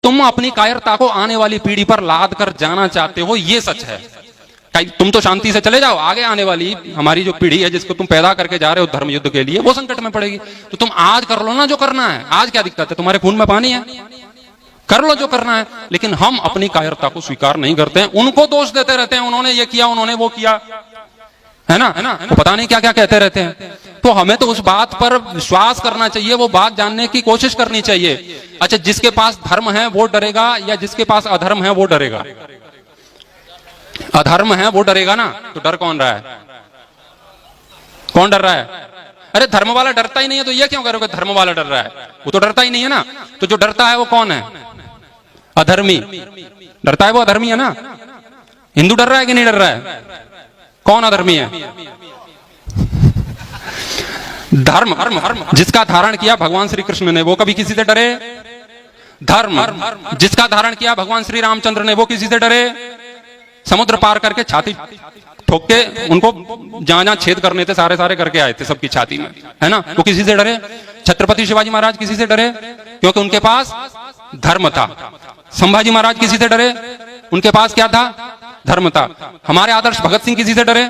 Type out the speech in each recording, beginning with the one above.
तुम अपनी कायरता को आने वाली पीढ़ी पर लाद कर जाना चाहते हो, ये सच है। तुम तो शांति से चले जाओ, आगे आने वाली हमारी जो पीढ़ी है जिसको तुम पैदा करके जा रहे हो धर्म युद्ध के लिए, वो संकट में पड़ेगी। तो तुम आज कर लो ना जो करना है। आज क्या दिक्कत है? तुम्हारे खून में पानी है, कर लो जो करना है। लेकिन हम अपनी कायरता को स्वीकार नहीं करते हैं, उनको दोष देते रहते हैं, उन्होंने ये किया, उन्होंने वो किया, है ना, तो पता नहीं क्या क्या कहते रहते हैं। तो हमें तो उस बात पर विश्वास करना चाहिए, वो बात जानने की कोशिश करनी चाहिए। अच्छा, जिसके पास धर्म है वो डरेगा या जिसके पास अधर्म है वो डरेगा? अधर्म है वो डरेगा ना। तो डर कौन रहा है? कौन डर रहा है? अरे धर्म वाला डरता ही नहीं है, तो ये क्यों करोगे धर्म वाला डर रहा है? वो तो डरता ही नहीं है ना। तो जो डरता है वो कौन है? अधर्मी। डरता है वो अधर्मी है ना। हिंदू डर रहा है कि नहीं डर रहा है? कौन अधर्मी है? धर्म जिसका धारण किया भगवान श्री कृष्ण ने, वो कभी किसी से डरे? धर्म जिसका धारण किया भगवान श्री रामचंद्र ने, वो किसी से डरे? समुद्र पार करके छाती ठोक के उनको जहां जहां छेद करने थे सारे करके आए थे सबकी छाती में, है ना। वो किसी से डरे? छत्रपति शिवाजी महाराज किसी से डरे? क्योंकि उनके पास धर्म था। संभाजी महाराज किसी से डरे? उनके पास क्या था? धर्म था। हमारे आदर्श भगत सिंह किसी से डरे?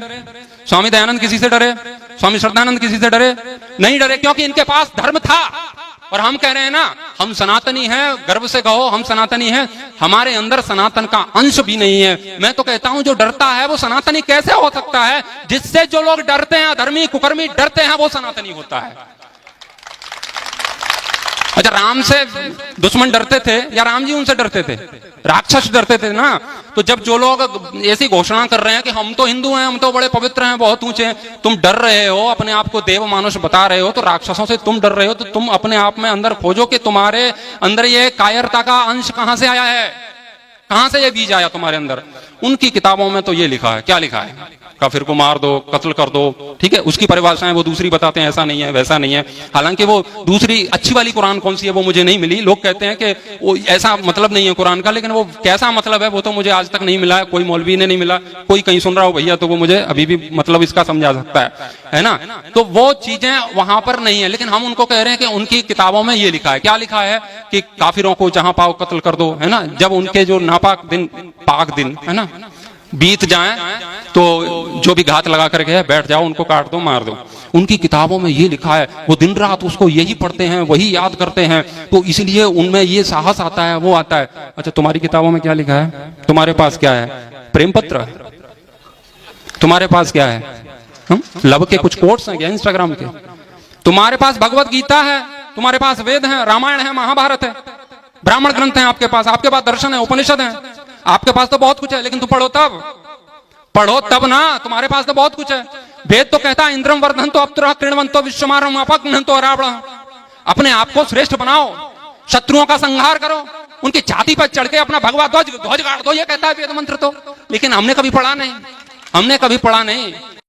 स्वामी दयानंद किसी से डरे? स्वामी श्रद्धानंद किसी से डरे? नहीं डरे, क्योंकि इनके पास धर्म था। और हम कह रहे हैं ना, हम सनातनी हैं, गर्व से कहो हम सनातनी हैं। हमारे अंदर सनातन का अंश भी नहीं है। मैं तो कहता हूं जो डरता है वो सनातनी कैसे हो सकता है? जिससे जो लोग डरते हैं, अधर्मी कुकर्मी डरते हैं, वो सनातनी होता है। अच्छा, राम से दुश्मन डरते थे या राम जी उनसे डरते थे? राक्षस डरते थे ना। तो जब जो लोग ऐसी घोषणा कर रहे हैं कि हम तो हिंदू हैं, हम तो बड़े पवित्र हैं, बहुत ऊंचे हैं, तुम डर रहे हो, अपने आप को देव मानुष बता रहे हो, तो राक्षसों से तुम डर रहे हो, तो तुम अपने आप में अंदर खोजो कि तुम्हारे अंदर ये कायरता का अंश कहां से आया है, कहां से ये बीज आया तुम्हारे अंदर। उनकी किताबों में तो ये लिखा है। क्या लिखा है? काफिर को मार दो, कत्ल कर दो, ठीक है। उसकी परिभाषाएं वो दूसरी बताते हैं, ऐसा नहीं है वैसा नहीं है। हालांकि वो दूसरी अच्छी वाली कुरान कौन सी है वो मुझे नहीं मिली। लोग कहते हैं कि वो ऐसा मतलब नहीं है कुरान का, लेकिन वो कैसा मतलब है वो तो मुझे आज तक नहीं मिला है। कोई मौलवी ने नहीं मिला, कोई कहीं सुन रहा हो भैया तो वो मुझे अभी भी मतलब इसका समझा सकता है ना। तो वो चीजें वहां पर नहीं है, लेकिन हम उनको कह रहे हैं कि उनकी किताबों में ये लिखा है। क्या लिखा है? कि काफिरों को जहां पाओ कत्ल कर दो, है ना। जब उनके जो नापाक दिन पाक दिन, है ना, बीत जाएं तो जो भी घात लगा कर गए बैठ जाओ, उनको काट दो, मार दो। उनकी किताबों में ये लिखा है। वो दिन रात उसको यही पढ़ते हैं, वही याद करते हैं, तो इसलिए उनमें ये साहस आता है, वो आता है। अच्छा, तुम्हारी किताबों में क्या लिखा है? तुम्हारे पास क्या है? प्रेम पत्र? तुम्हारे पास क्या है? लव के कुछ कोट्स हैं क्या इंस्टाग्राम के? तुम्हारे पास भगवत गीता है, तुम्हारे पास वेद है, रामायण है, महाभारत है, ब्राह्मण ग्रंथ है आपके पास दर्शन है, उपनिषद है, आपके पास तो बहुत कुछ है। लेकिन तुम पढ़ो तब ना, तुम्हारे पास तो बहुत कुछ है। वेद तो कहता है इंद्रम वर्धन्तो अप्सरः कृण्वन्तो विश्वमारं अपघ्नन्तो रावणः। अपने आप को श्रेष्ठ बनाओ, शत्रुओं का संहार करो, उनकी छाती पर चढ़ के अपना भगवा ध्वज गाड़ दो, ये कहता है वेद मंत्र तो। लेकिन हमने कभी पढ़ा नहीं।